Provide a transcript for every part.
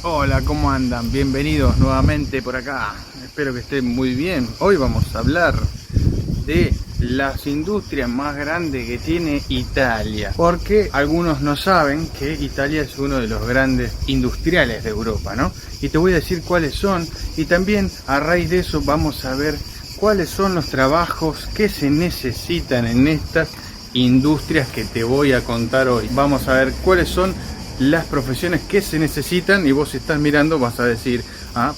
Hola, ¿cómo andan? Bienvenidos nuevamente por acá. Espero que estén muy bien. Hoy vamos a hablar de las industrias más grandes que tiene Italia, porque algunos no saben que Italia es uno de los grandes industriales de Europa, ¿no? Y te voy a decir cuáles son, y también a raíz de eso vamos a ver cuáles son los trabajos que se necesitan en estas industrias que te voy a contar hoy. Vamos a ver cuáles son las profesiones que se necesitan, y vos si estás mirando vas a decir,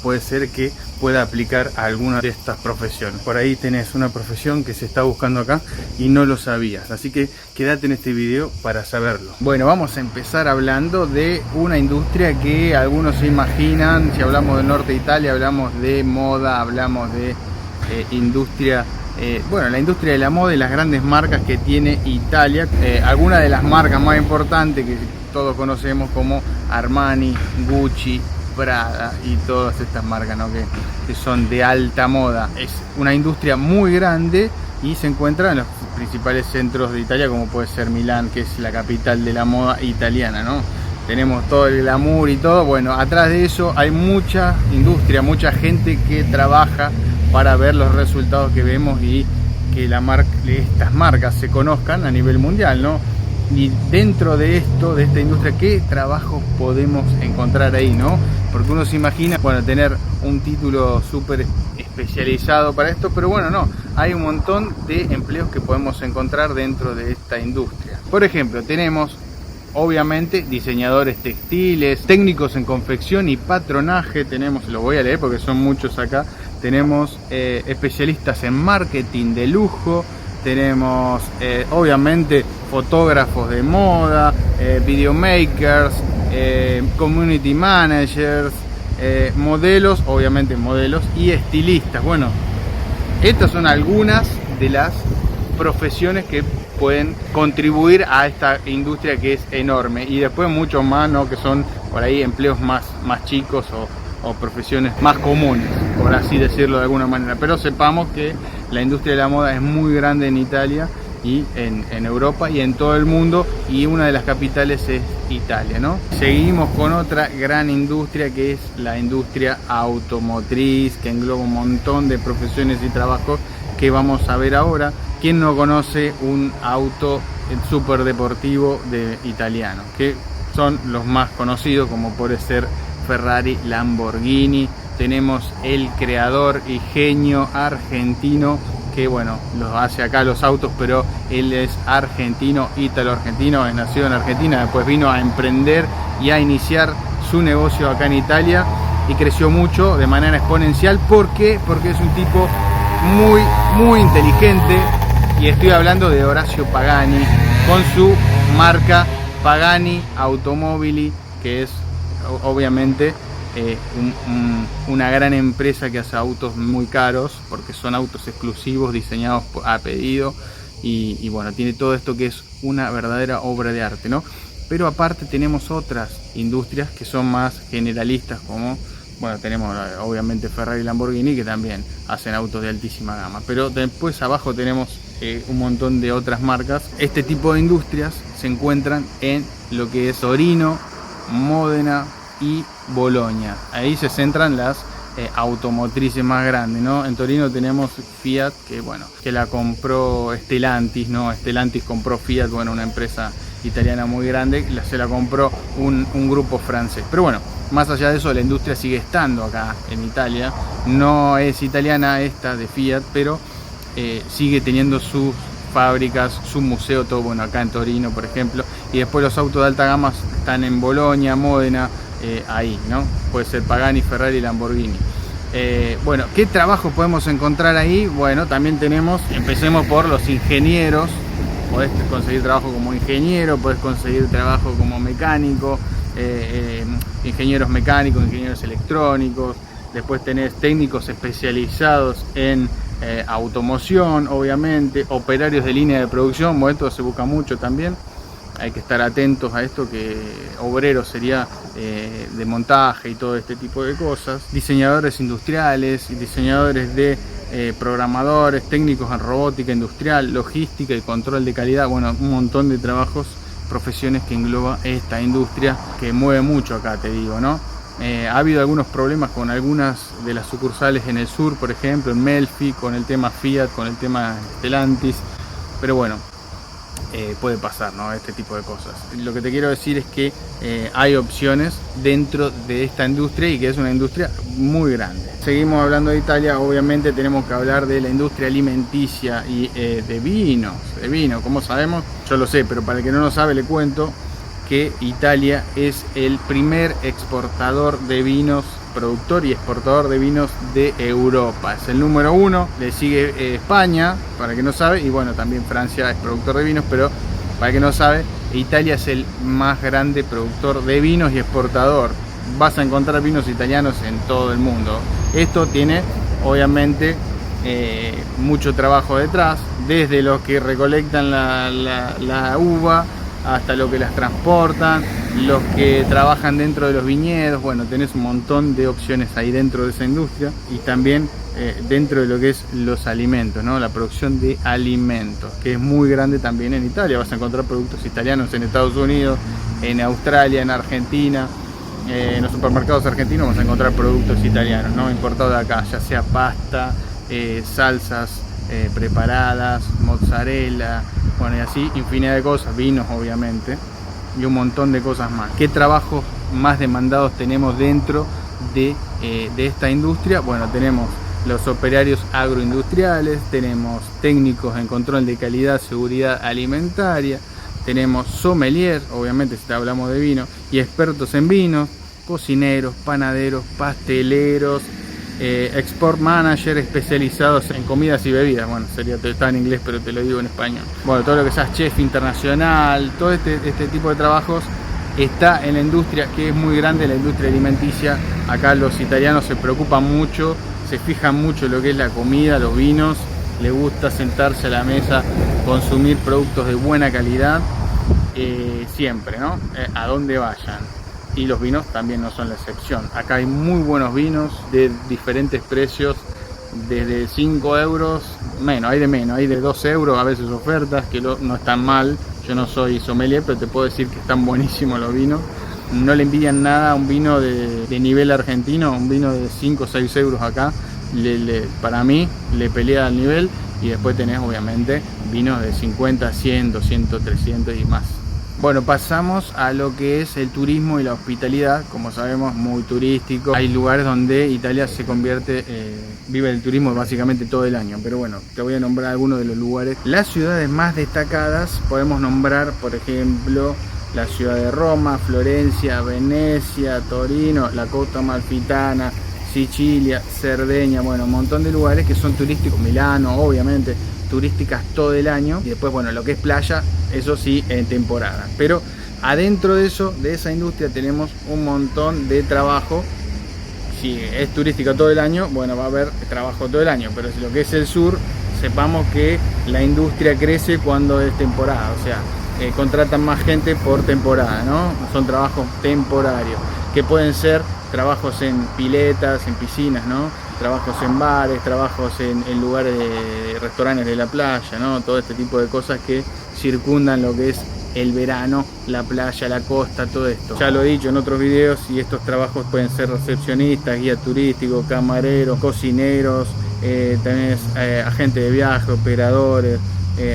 puede ser que pueda aplicar a alguna de estas profesiones. Por ahí tenés una profesión que se está buscando acá y no lo sabías, así que quédate en este video para saberlo. Bueno, vamos a empezar hablando de una industria que algunos se imaginan. Si hablamos del norte de Italia, hablamos de moda, hablamos de industria. Bueno, la industria de la moda y las grandes marcas que tiene Italia. Algunas de las marcas más importantes que todos conocemos, como Armani, Gucci, Prada y todas estas marcas, ¿no? que son de alta moda. Es una industria muy grande y se encuentra en los principales centros de Italia, como puede ser Milán, que es la capital de la moda italiana, ¿no? Tenemos todo el glamour y todo. Bueno, atrás de eso hay mucha industria, mucha gente que trabaja para ver los resultados que vemos y que estas marcas se conozcan a nivel mundial, ¿no? Y dentro de esto, de esta industria, ¿qué trabajos podemos encontrar ahí, no? Porque uno se imagina, bueno, tener un título súper especializado para esto, pero bueno, no. Hay un montón de empleos que podemos encontrar dentro de esta industria. Por ejemplo, tenemos obviamente diseñadores textiles, técnicos en confección y patronaje. Tenemos, lo voy a leer porque son muchos acá. Tenemos especialistas en marketing de lujo. Tenemos obviamente fotógrafos de moda, videomakers, community managers, modelos, obviamente modelos, y estilistas. Bueno, estas son algunas de las profesiones que pueden contribuir a esta industria, que es enorme, y después muchos más, ¿no? Que son por ahí empleos más chicos o profesiones más comunes, por así decirlo de alguna manera. Pero sepamos que la industria de la moda es muy grande en Italia y en Europa y en todo el mundo, y una de las capitales es Italia, ¿no? Seguimos con otra gran industria, que es la industria automotriz, que engloba un montón de profesiones y trabajos que vamos a ver ahora. ¿Quién no conoce un auto súper deportivo italiano? Que son los más conocidos, como puede ser Ferrari, Lamborghini. Tenemos el creador y genio argentino, que bueno, los hace acá los autos, pero él es argentino, ítalo-argentino, es nacido en Argentina, después vino a emprender y a iniciar su negocio acá en Italia y creció mucho de manera exponencial. ¿Por qué? Porque es un tipo muy inteligente, y estoy hablando de Horacio Pagani, con su marca Pagani Automobili, que es obviamente una gran empresa que hace autos muy caros, porque son autos exclusivos diseñados a pedido, y bueno, tiene todo esto que es una verdadera obra de arte, ¿no? Pero aparte tenemos otras industrias que son más generalistas, como, bueno, tenemos obviamente Ferrari y Lamborghini, que también hacen autos de altísima gama, pero después abajo tenemos un montón de otras marcas. Este tipo de industrias se encuentran en lo que es Torino, Módena y Bolonia. Ahí se centran las automotrices más grandes, ¿no? En Torino tenemos Fiat, que bueno, que la compró Stellantis, ¿no? Stellantis compró Fiat, bueno, una empresa italiana muy grande, se la compró un grupo francés. Pero bueno, más allá de eso, la industria sigue estando acá en Italia. No es italiana esta de Fiat, pero sigue teniendo sus fábricas, su museo, todo, bueno, acá en Torino, por ejemplo. Y después los autos de alta gama están en Bolonia, Módena, ahí, ¿no? Puede ser Pagani, Ferrari y Lamborghini. Bueno, ¿qué trabajo podemos encontrar ahí? Bueno, también tenemos, empecemos por los ingenieros. Podés conseguir trabajo como ingeniero, podés conseguir trabajo como mecánico, ingenieros mecánicos, ingenieros electrónicos. Después tenés técnicos especializados en automoción, obviamente, operarios de línea de producción. Bueno, esto se busca mucho también. Hay que estar atentos a esto, que obrero sería de montaje y todo este tipo de cosas. Diseñadores industriales, diseñadores de programadores, técnicos en robótica industrial, logística y control de calidad. Bueno, un montón de trabajos, profesiones que engloba esta industria, que mueve mucho acá, te digo, ¿no? Ha habido algunos problemas con algunas de las sucursales en el sur, por ejemplo en Melfi, con el tema Fiat, con el tema Stellantis, pero bueno, puede pasar, ¿no? Este tipo de cosas. Lo que te quiero decir es que hay opciones dentro de esta industria y que es una industria muy grande. Seguimos hablando de Italia, obviamente tenemos que hablar de la industria alimenticia y de vino, como sabemos, yo lo sé, pero para el que no lo sabe le cuento que Italia es el primer exportador de vinos, productor y exportador de vinos de Europa. Es el número 1, le sigue España, para el que no sabe, y bueno, también Francia es productor de vinos, pero para el que no sabe, Italia es el más grande productor de vinos y exportador. Vas a encontrar vinos italianos en todo el mundo. Esto tiene, obviamente, mucho trabajo detrás, desde los que recolectan la uva, hasta lo que las transportan, los que trabajan dentro de los viñedos. Bueno, tenés un montón de opciones ahí dentro de esa industria y también dentro de lo que es los alimentos, ¿no? La producción de alimentos, que es muy grande también en Italia. Vas a encontrar productos italianos en Estados Unidos, en Australia, en Argentina. En los supermercados argentinos vas a encontrar productos italianos, ¿no? Importados de acá, ya sea pasta, salsas preparadas, mozzarella, bueno, y así infinidad de cosas, vinos obviamente, y un montón de cosas más. ¿Qué trabajos más demandados tenemos dentro de esta industria? Bueno, tenemos los operarios agroindustriales, tenemos técnicos en control de calidad, seguridad alimentaria, tenemos sommelier, obviamente si hablamos de vino, y expertos en vinos, cocineros, panaderos, pasteleros, export manager especializados en comidas y bebidas. Bueno, está en inglés pero te lo digo en español. Bueno, todo lo que sea chef internacional, todo este tipo de trabajos está en la industria, que es muy grande, la industria alimenticia. Acá los italianos se preocupan mucho, se fijan mucho en lo que es la comida, los vinos, les gusta sentarse a la mesa, consumir productos de buena calidad, siempre, ¿no? A donde vayan. Y los vinos también no son la excepción. Acá hay muy buenos vinos de diferentes precios, desde 5 euros, hay de 2 euros, a veces ofertas, que no están mal. Yo no soy sommelier, pero te puedo decir que están buenísimos los vinos. No le envidian nada a un vino de nivel argentino, un vino de 5 o 6 euros acá, para mí le pelea al nivel. Y después tenés obviamente vinos de 50, 100, 200, 300 y más. Bueno, pasamos a lo que es el turismo y la hospitalidad. Como sabemos, muy turístico. Hay lugares donde Italia se convierte, vive el turismo básicamente todo el año. Pero bueno, te voy a nombrar algunos de los lugares. Las ciudades más destacadas podemos nombrar, por ejemplo, la ciudad de Roma, Florencia, Venecia, Torino, la Costa Amalfitana, Sicilia, Cerdeña. Bueno, un montón de lugares que son turísticos. Milano, obviamente, turísticas todo el año. Y después, bueno, lo que es playa, eso sí, en temporada. Pero adentro de eso, de esa industria, tenemos un montón de trabajo. Si es turística todo el año, bueno, va a haber trabajo todo el año. Pero si lo que es el sur, sepamos que la industria crece cuando es temporada. O sea, contratan más gente por temporada, ¿no? Son trabajos temporarios, que pueden ser trabajos en piletas, en piscinas, ¿no? Trabajos en bares, trabajos en lugares de restaurantes de la playa, ¿no? Todo este tipo de cosas que circundan lo que es el verano, la playa, la costa, todo esto. Ya lo he dicho en otros videos, y estos trabajos pueden ser recepcionistas, guía turístico, camareros, cocineros, tenés agentes de viaje, operadores,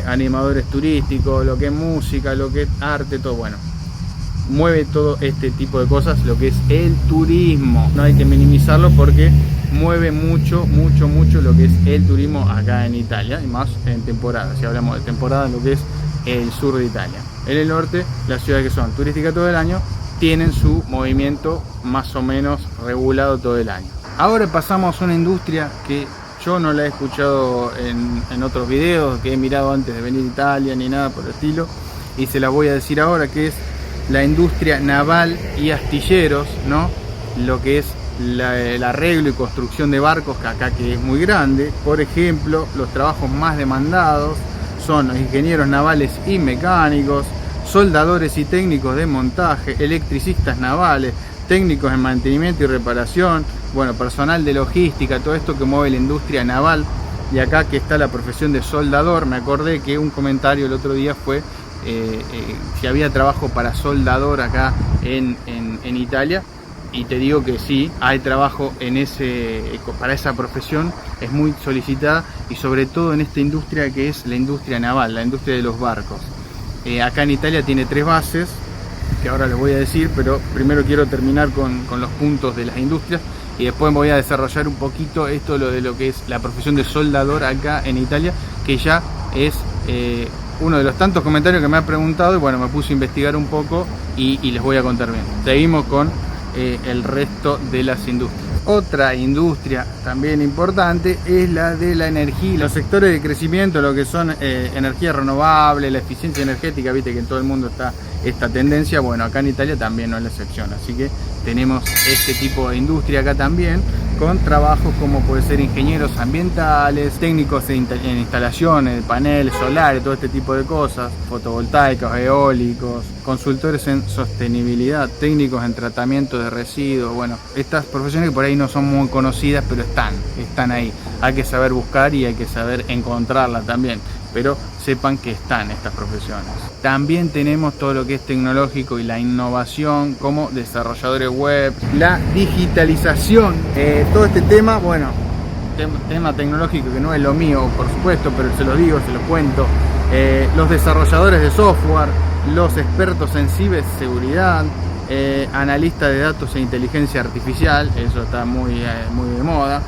animadores turísticos, lo que es música, lo que es arte, todo. Bueno, mueve todo este tipo de cosas lo que es el turismo. No hay que minimizarlo porque mueve mucho lo que es el turismo acá en Italia, y más en temporada. Si hablamos de temporada, lo que es el sur de Italia. En el norte, las ciudades que son turísticas todo el año tienen su movimiento más o menos regulado todo el año. Ahora pasamos a una industria que yo no la he escuchado en otros videos que he mirado antes de venir a Italia ni nada por el estilo, y se la voy a decir ahora, que es la industria naval y astilleros, ¿no? Lo que es el arreglo y construcción de barcos, que acá que es muy grande. Por ejemplo, los trabajos más demandados son los ingenieros navales y mecánicos, soldadores y técnicos de montaje, electricistas navales, técnicos en mantenimiento y reparación, bueno, personal de logística, todo esto que mueve la industria naval. Y acá que está la profesión de soldador, me acordé que un comentario el otro día fue si había trabajo para soldador acá en Italia. y te digo que sí, hay trabajo para esa profesión, es muy solicitada, y sobre todo en esta industria que es la industria naval, la industria de los barcos. Acá en Italia tiene 3 bases, que ahora les voy a decir, pero primero quiero terminar con los puntos de las industrias y después me voy a desarrollar un poquito esto de lo que es la profesión de soldador acá en Italia, que ya es uno de los tantos comentarios que me ha preguntado, y bueno, me puse a investigar un poco y les voy a contar bien. Seguimos con el resto de las industrias. Otra industria también importante es la de la energía, los sectores de crecimiento, lo que son energía renovable, la eficiencia energética, viste que en todo el mundo está esta tendencia. Bueno, acá en Italia también no es la excepción, así que tenemos este tipo de industria acá también, con trabajos como puede ser ingenieros ambientales, técnicos en instalaciones de paneles solares, todo este tipo de cosas, fotovoltaicos, eólicos, consultores en sostenibilidad, técnicos en tratamiento de residuos. Bueno, estas profesiones que por ahí no son muy conocidas, pero están ahí. Hay que saber buscar y hay que saber encontrarlas también, pero sepan que están estas profesiones. También tenemos todo lo que es tecnológico y la innovación, como desarrolladores web, la digitalización, todo este tema, bueno, tema tecnológico que no es lo mío, por supuesto, pero se los digo, se los cuento. Los desarrolladores de software, los expertos en ciberseguridad, analistas de datos e inteligencia artificial, eso está muy de moda,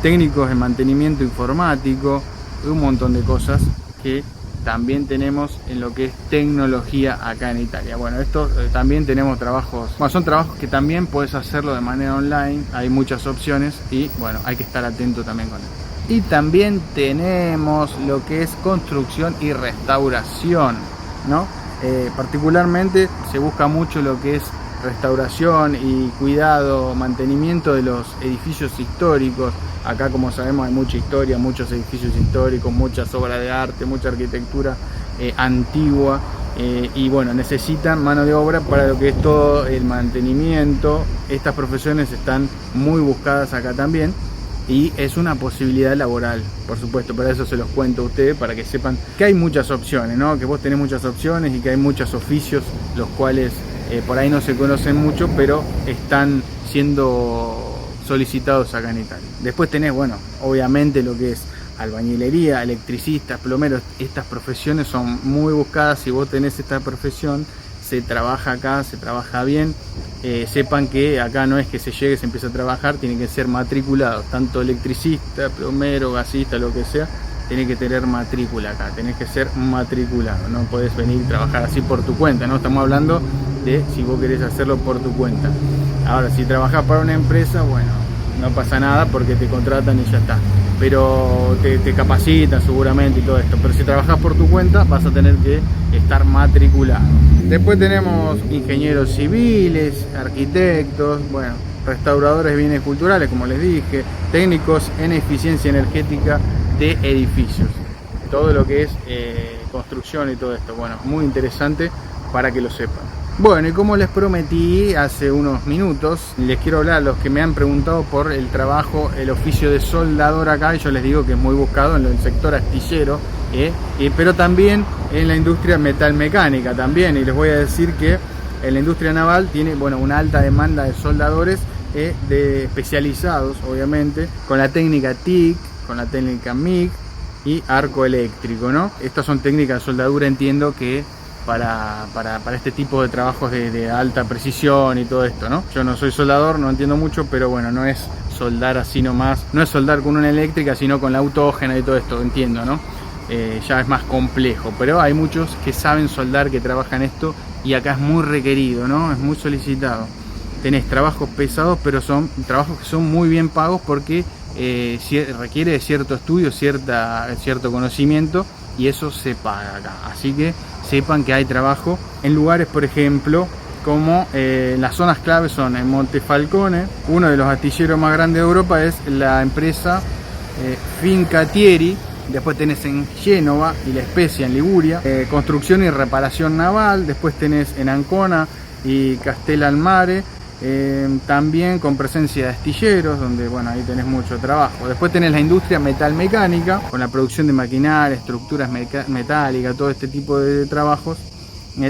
técnicos en mantenimiento informático, un montón de cosas que también tenemos en lo que es tecnología acá en Italia. Bueno, esto también tenemos trabajos, bueno, son trabajos que también puedes hacerlo de manera online, hay muchas opciones y bueno, hay que estar atento también con esto. Y también tenemos lo que es construcción y restauración, ¿no? Particularmente se busca mucho lo que es restauración y cuidado, mantenimiento de los edificios históricos. Acá, como sabemos, hay mucha historia, muchos edificios históricos, muchas obras de arte, mucha arquitectura antigua, y bueno, necesitan mano de obra para lo que es todo el mantenimiento. Estas profesiones están muy buscadas acá también y es una posibilidad laboral, por supuesto. Para eso se los cuento a ustedes, para que sepan que hay muchas opciones, ¿no? Que vos tenés muchas opciones y que hay muchos oficios los cuales por ahí no se conocen mucho, pero están siendo solicitados acá en Italia. Después tenés, bueno, obviamente lo que es albañilería, electricistas, plomeros. Estas profesiones son muy buscadas. Si vos tenés esta profesión, se trabaja acá, se trabaja bien. Sepan que acá no es que se llegue, se empieza a trabajar, tiene que ser matriculado, tanto electricista, plomero, gasista, lo que sea. Tenés que tener matrícula acá, tenés que ser matriculado, no podés venir y trabajar así por tu cuenta, no estamos hablando de si vos querés hacerlo por tu cuenta. Ahora, si trabajás para una empresa, bueno, no pasa nada porque te contratan y ya está, pero te capacitan seguramente y todo esto. Pero si trabajás por tu cuenta, vas a tener que estar matriculado. Después tenemos ingenieros civiles, arquitectos, bueno, restauradores de bienes culturales, como les dije, técnicos en eficiencia energética de edificios, todo lo que es construcción y todo esto. Bueno, muy interesante para que lo sepan. Bueno, y como les prometí hace unos minutos, les quiero hablar a los que me han preguntado por el trabajo, el oficio de soldador acá, y yo les digo que es muy buscado en el sector astillero, pero también en la industria metalmecánica también, y les voy a decir que en la industria naval tiene, bueno, una alta demanda de soldadores especializados, obviamente, con la técnica TIC, con la técnica MIG y arco eléctrico, ¿no? Estas son técnicas de soldadura, entiendo que para este tipo de trabajos de alta precisión y todo esto, ¿no? Yo no soy soldador, no entiendo mucho, pero bueno, no es soldar así nomás, no es soldar con una eléctrica, sino con la autógena y todo esto, entiendo, ¿no? Ya es más complejo, pero hay muchos que saben soldar, que trabajan esto, y acá es muy requerido, ¿no? Es muy solicitado. Tenés trabajos pesados, pero son trabajos que son muy bien pagos porque requiere de cierto estudio, cierto conocimiento, y eso se paga acá. Así que sepan que hay trabajo en lugares, por ejemplo, como las zonas claves son en Montefalcone. Uno de los astilleros más grandes de Europa es la empresa Fincantieri. Después tenés en Génova y La Spezia en Liguria, construcción y reparación naval. Después tenés en Ancona y Castellalmare, también con presencia de astilleros, donde bueno, ahí tenés mucho trabajo. Después tenés la industria metalmecánica, con la producción de maquinaria, estructuras metálicas, todo este tipo de trabajos.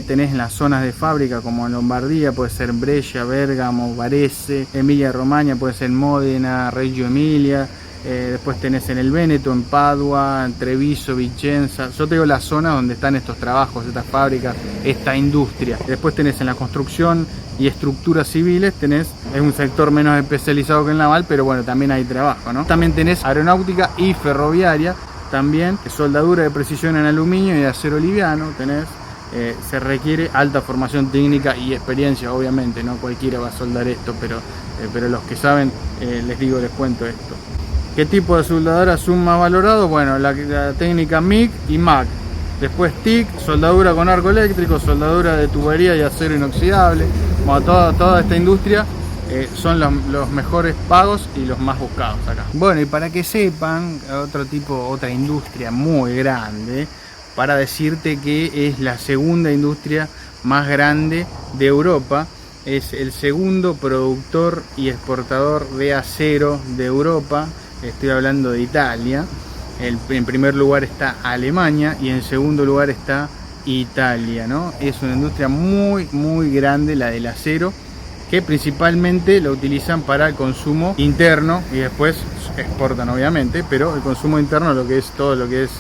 Tenés en las zonas de fábrica como en Lombardía, puede ser Brescia, Bérgamo, Varese, Emilia Romagna, puede ser Módena, Reggio Emilia. Después tenés en el Véneto, en Padua, en Treviso, Vicenza. Yo te digo la zona donde están estos trabajos, estas fábricas, esta industria. Después tenés en la construcción y estructuras civiles, es un sector menos especializado que el naval, pero bueno, también hay trabajo, ¿no? También tenés aeronáutica y ferroviaria, también soldadura de precisión en aluminio y acero liviano, se requiere alta formación técnica y experiencia, obviamente, no cualquiera va a soldar esto, pero los que saben, les cuento esto. ¿Qué tipo de soldadura son más valorados? Bueno, la técnica MIG y MAG. Después TIG, soldadura con arco eléctrico, soldadura de tubería y acero inoxidable. Bueno, toda esta industria son los mejores pagos y los más buscados acá. Bueno, y para que sepan, otra industria muy grande, para decirte que es la segunda industria más grande de Europa. Es el segundo productor y exportador de acero de Europa. Estoy hablando de Italia. En primer lugar está Alemania y en segundo lugar está Italia, ¿no? Es una industria muy grande, la del acero, que principalmente lo utilizan para el consumo interno y después exportan, obviamente, pero el consumo interno, todo lo que es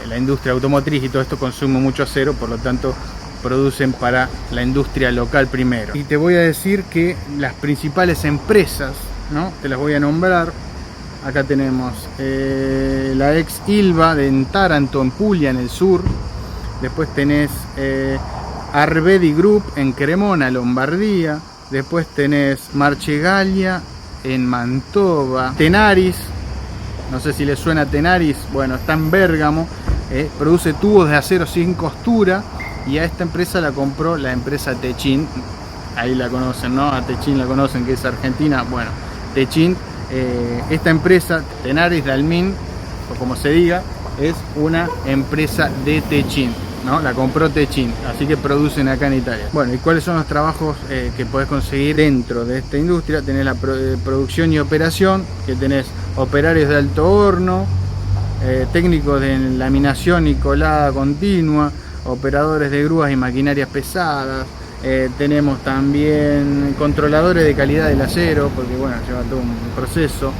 la industria automotriz y todo esto, consume mucho acero, por lo tanto producen para la industria local primero. Y te voy a decir que las principales empresas, ¿no? Te las voy a nombrar. Acá tenemos la ex Ilva en Taranto, en Puglia, en el sur. Después tenés Arvedi Group en Cremona, Lombardía. Después tenés Marcegaglia en Mantova. Tenaris, no sé si les suena Tenaris, bueno, está en Bérgamo. Produce tubos de acero sin costura. Y a esta empresa la compró la empresa Techin. Ahí la conocen, ¿no? A Techin la conocen, que es argentina. Bueno, Techin. Esta empresa, Tenaris Dalmin, o como se diga, es una empresa de Techin, ¿no? La compró Techin, así que producen acá en Italia. Bueno, ¿y cuáles son los trabajos que podés conseguir dentro de esta industria? Tenés la producción y operación, que tenés operarios de alto horno, técnicos de laminación y colada continua, operadores de grúas y maquinarias pesadas. Tenemos también controladores de calidad del acero, porque bueno, lleva todo un proceso.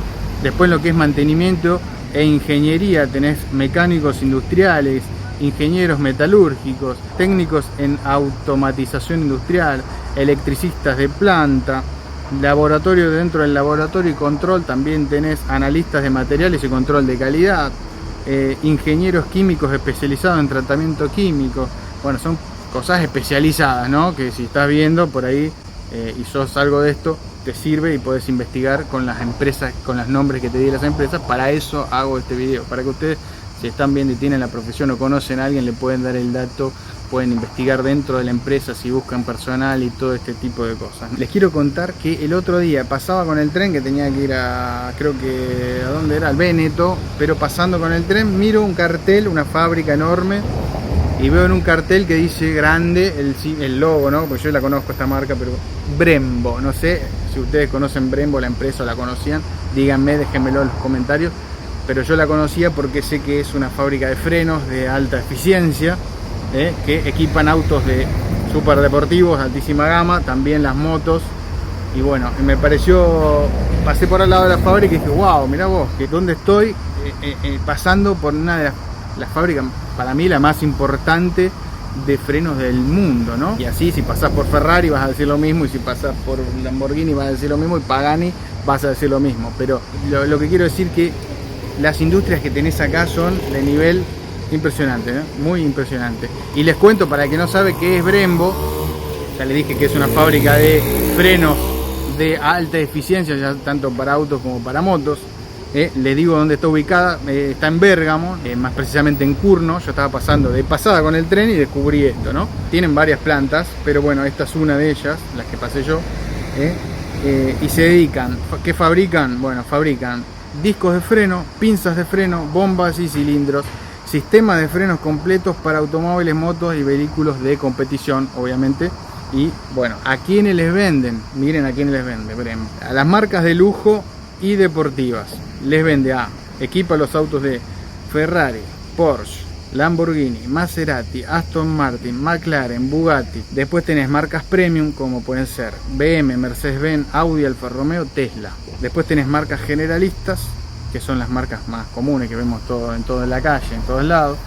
Después lo que es mantenimiento e ingeniería, tenés mecánicos industriales, ingenieros metalúrgicos, técnicos en automatización industrial, electricistas de planta, laboratorio. Dentro del laboratorio y control también tenés analistas de materiales y control de calidad, ingenieros químicos especializados en tratamiento químico. Bueno, son cosas especializadas, ¿no? Que si estás viendo por ahí y sos algo de esto, te sirve y podés investigar con las empresas, con los nombres que te di las empresas. Para eso hago este video, para que ustedes, si están viendo y tienen la profesión o conocen a alguien, le pueden dar el dato, pueden investigar dentro de la empresa si buscan personal y todo este tipo de cosas. Les quiero contar que el otro día pasaba con el tren, que tenía que ir a, creo que, ¿a dónde era? Al Véneto, pero pasando con el tren miro un cartel, una fábrica enorme, y veo en un cartel que dice grande el logo, ¿no? Porque yo la conozco esta marca, pero Brembo, no sé si ustedes conocen Brembo, la empresa, o la conocían, díganme, déjenmelo en los comentarios. Pero yo la conocía porque sé que es una fábrica de frenos de alta eficiencia, que equipan autos de superdeportivos, altísima gama, también las motos. Y bueno, me pareció, pasé por al lado de la fábrica y dije, wow, mirá vos, que donde estoy, pasando por una de las fábricas, para mí la más importante de frenos del mundo, ¿no? Y así, si pasás por Ferrari vas a decir lo mismo, y si pasás por Lamborghini vas a decir lo mismo, y Pagani vas a decir lo mismo. Pero lo que quiero decir que las industrias que tenés acá son de nivel impresionante, ¿no? Muy impresionante. Y les cuento, para el que no sabe qué es Brembo, ya les dije que es una fábrica de frenos de alta eficiencia, ya tanto para autos como para motos. Les digo dónde está ubicada, está en Bérgamo, más precisamente en Curno. Yo estaba pasando de pasada con el tren y descubrí esto, ¿no? Tienen varias plantas, pero bueno, esta es una de ellas, las que pasé yo. Y se dedican, ¿qué fabrican? Bueno, fabrican discos de freno, pinzas de freno, bombas y cilindros, sistemas de frenos completos para automóviles, motos y vehículos de competición, obviamente. Y bueno, ¿a quiénes les venden? Miren a quiénes les vende Brembo. A las marcas de lujo y deportivas. Les vende equipa los autos de Ferrari, Porsche, Lamborghini, Maserati, Aston Martin, McLaren, Bugatti. Después tenés marcas premium como pueden ser BM, Mercedes-Benz, Audi, Alfa Romeo, Tesla. Después tenés marcas generalistas, que son las marcas más comunes que vemos en toda la calle, en todos lados.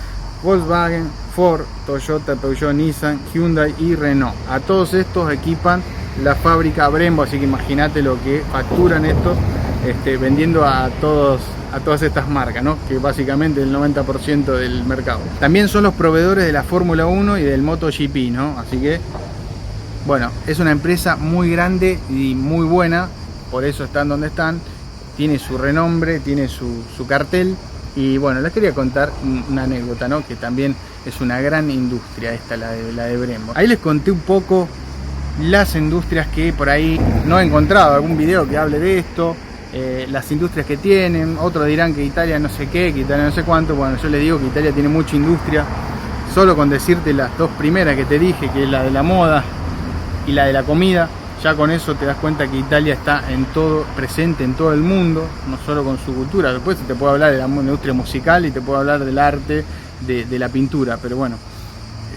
Volkswagen, Ford, Toyota, Peugeot, Nissan, Hyundai y Renault. A todos estos equipan la fábrica Brembo, así que imagínate lo que facturan estos vendiendo a todas estas marcas, ¿no? Que básicamente el 90% del mercado. También son los proveedores de la Fórmula 1 y del MotoGP, ¿no? Así que, bueno, es una empresa muy grande y muy buena, por eso están donde están. Tiene su renombre, tiene su cartel. Y bueno, les quería contar una anécdota, ¿no? Que también es una gran industria esta, la de Brembo. Ahí les conté un poco las industrias que por ahí no he encontrado, algún video que hable de esto, las industrias que tienen. Otros dirán que Italia no sé qué, que Italia no sé cuánto. Bueno, yo les digo que Italia tiene mucha industria. Solo con decirte las dos primeras que te dije, que es la de la moda y la de la comida, ya con eso te das cuenta que Italia está presente en todo el mundo, no solo con su cultura. Después te puedo hablar de la industria musical y te puedo hablar del arte, de la pintura, pero bueno,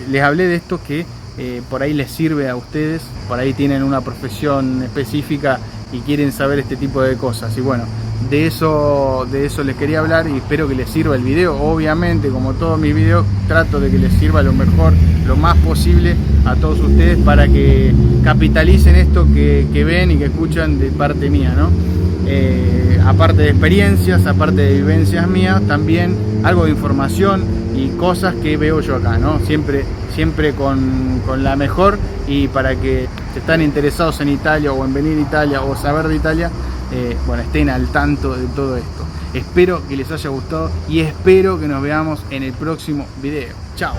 les hablé de esto que por ahí les sirve a ustedes, por ahí tienen una profesión específica y quieren saber este tipo de cosas. Y bueno, de eso les quería hablar y espero que les sirva el video. Obviamente, como todos mis videos, trato de que les sirva lo mejor, lo más posible a todos ustedes para que capitalicen esto que ven y que escuchan de parte mía, ¿no? Aparte de experiencias, aparte de vivencias mías, también algo de información y cosas que veo yo acá, ¿no? Siempre con la mejor, y para que si están interesados en Italia o en venir a Italia o saber de Italia, bueno, estén al tanto de todo esto. Espero que les haya gustado y espero que nos veamos en el próximo video. Chao.